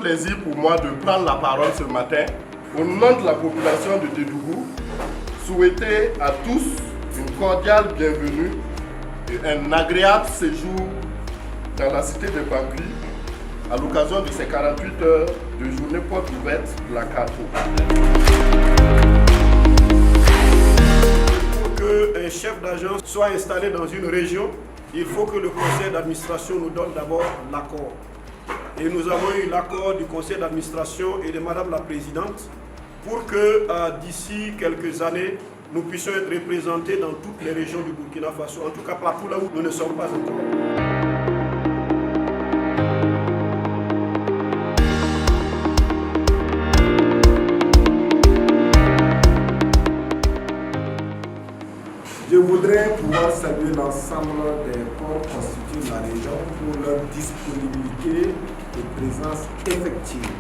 plaisir pour moi de prendre la parole ce matin au nom de la population de Dédougou, souhaiter à tous une cordiale bienvenue et un agréable séjour dans la cité de Bangui à l'occasion de ces 48 heures de journée porte ouverte de la Carrefour. Pour qu'un chef d'agence soit installé dans une région, il faut que le conseil d'administration nous donne d'abord l'accord. Et nous avons eu l'accord du conseil d'administration et de Madame la Présidente pour que d'ici quelques années, nous puissions être représentés dans toutes les régions du Burkina Faso, en tout cas partout là où nous ne sommes pas encore. Je voudrais pouvoir saluer l'ensemble des corps constitués de la région pour leur disponibilité et présence effective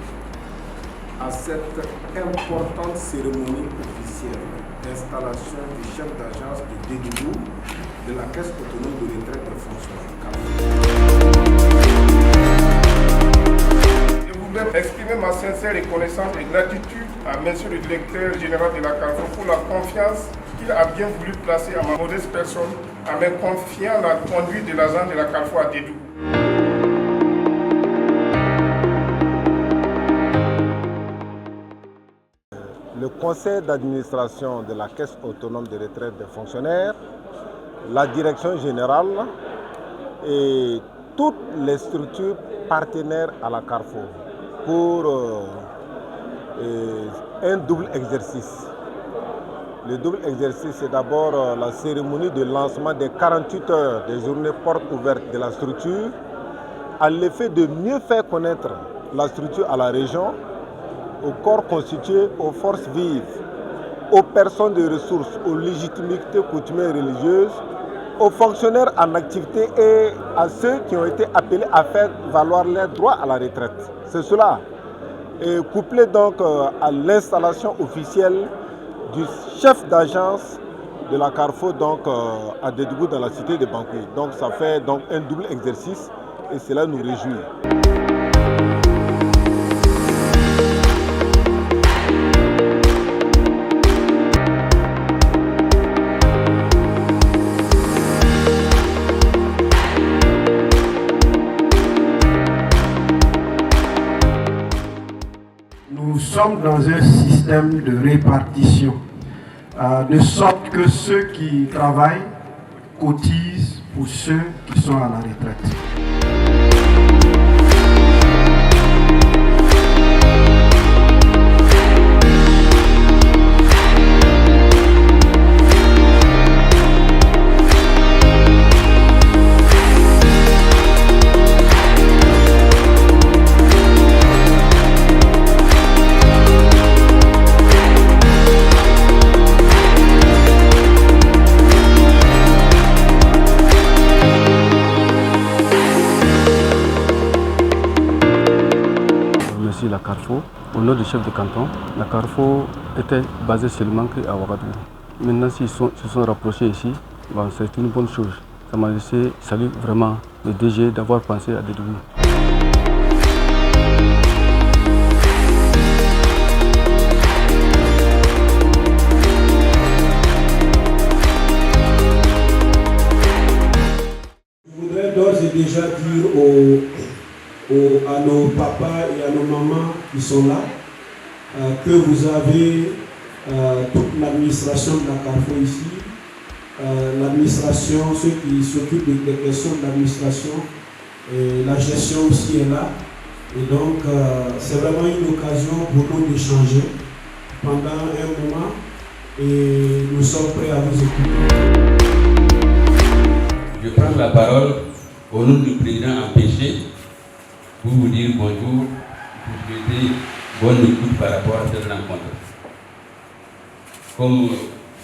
à cette importante cérémonie officielle d'installation du chef d'agence de Dédougou de la Caisse autonome de retraite des fonctionnaires. Je voudrais exprimer ma sincère reconnaissance et gratitude à Monsieur le Directeur Général de la Carrefour pour la confiance qu'il a bien voulu placer à ma modeste personne en me confiant la conduite de l'agence de la Carrefour à Dédougou. Le conseil d'administration de la Caisse autonome de retraite des fonctionnaires, la direction générale et toutes les structures partenaires à la Carrefour pour un double exercice. Le double exercice, c'est d'abord la cérémonie de lancement des 48 heures des journées portes ouvertes de la structure, à l'effet de mieux faire connaître la structure à la région, aux corps constitués, aux forces vives, aux personnes de ressources, aux légitimités coutumières et religieuses, aux fonctionnaires en activité et à ceux qui ont été appelés à faire valoir leurs droits à la retraite. C'est cela. Et couplé donc à l'installation officielle du chef d'agence de la Carrefour donc, à Dédougou dans la cité de Bangui. Donc ça fait donc un double exercice et cela nous réjouit. Nous sommes dans un système de répartition, de sorte que ceux qui travaillent cotisent pour ceux qui sont à la retraite. La Carrefour, au nom du chef de canton, la Carrefour était basée seulement à Ouagadougou. Maintenant, s'ils se sont rapprochés ici, bon, c'est une bonne chose. Ça m'a laissé saluer vraiment le DG d'avoir pensé à Dédougou. Je voudrais d'ores et déjà dire à nos papas et à nos mamans qui sont là, que vous avez toute l'administration de la Carrefour ici, l'administration, ceux qui s'occupent des questions de l'administration, la gestion aussi est là. Et donc, c'est vraiment une occasion pour nous d'échanger pendant un moment et nous sommes prêts à vous écouter. Je prends la parole au nom du président empêché pour vous dire bonjour, pour souhaiter bonne écoute par rapport à cette rencontre. Comme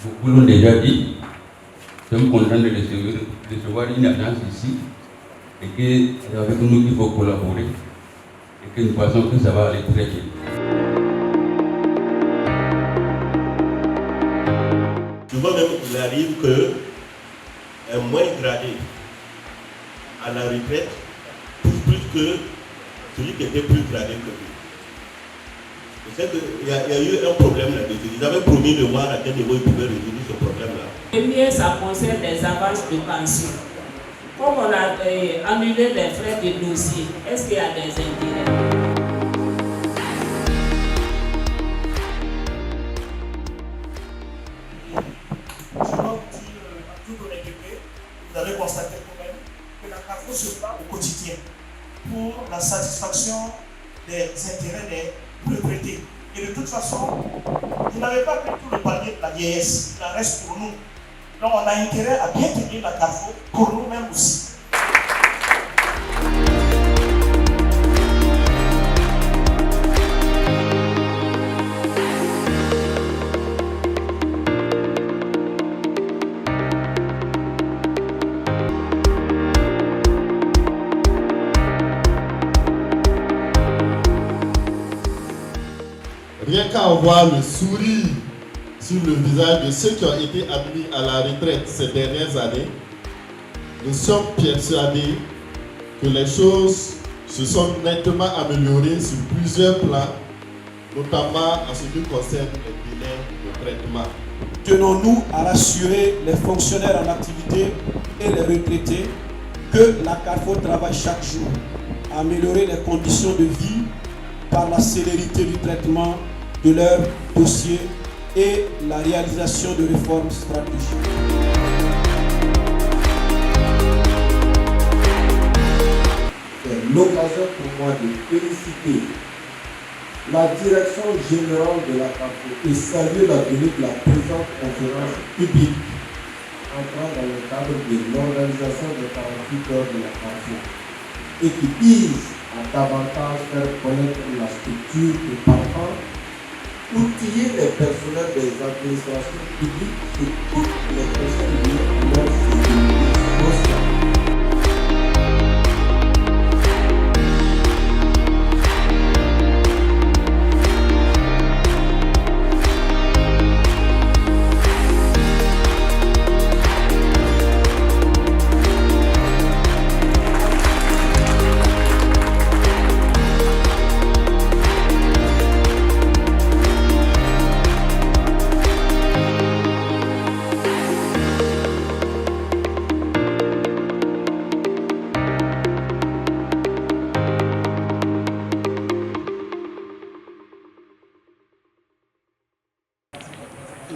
beaucoup l'ont déjà dit, nous sommes contents de recevoir une agence ici et qu'avec nous il faut collaborer et que nous pensons que ça va aller très bien. Souvent même il arrive qu'un moins gradé à la retraite touche plus que celui qui était plus gradé que lui. Il y a eu un problème là-dessus. Ils avaient promis de voir à quel niveau ils pouvaient résoudre ce problème-là. Le mieux, ça concerne les avances de pension. Comme on a annulé les frais de dossier, est-ce qu'il y a des intérêts? Vous avez constaté quand même que la Carrefour se bat au quotidien pour la satisfaction des intérêts des retraités. Et de toute façon, vous n'avez pas pris tout le panier de la vieillesse, il en reste pour nous. Donc on a intérêt à bien tenir la Carrefour pour nous-mêmes aussi. Rien qu'à voir le sourire sur le visage de ceux qui ont été admis à la retraite ces dernières années, nous sommes persuadés que les choses se sont nettement améliorées sur plusieurs plans, notamment en ce qui concerne les délais de traitement. Tenons-nous à rassurer les fonctionnaires en activité et les retraités que la Carrefour travaille chaque jour à améliorer les conditions de vie par la célérité du traitement de leurs dossiers et la réalisation de réformes stratégiques. C'est l'occasion pour moi de féliciter la direction générale de la Carrefour et saluer la tenue de la présente conférence publique entrant dans le cadre de l'organisation des 48 heures de la Carrefour et qui vise à davantage faire connaître la structure et partant outiller les personnels des administrations publiques et toutes les personnes liées à leur sécurité sociale.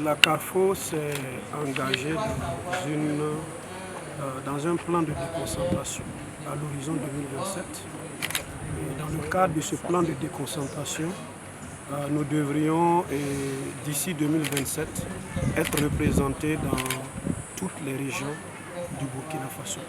La Carrefour s'est engagée dans un plan de déconcentration à l'horizon 2027. Et dans le cadre de ce plan de déconcentration, nous devrions, d'ici 2027, être représentés dans toutes les régions du Burkina Faso.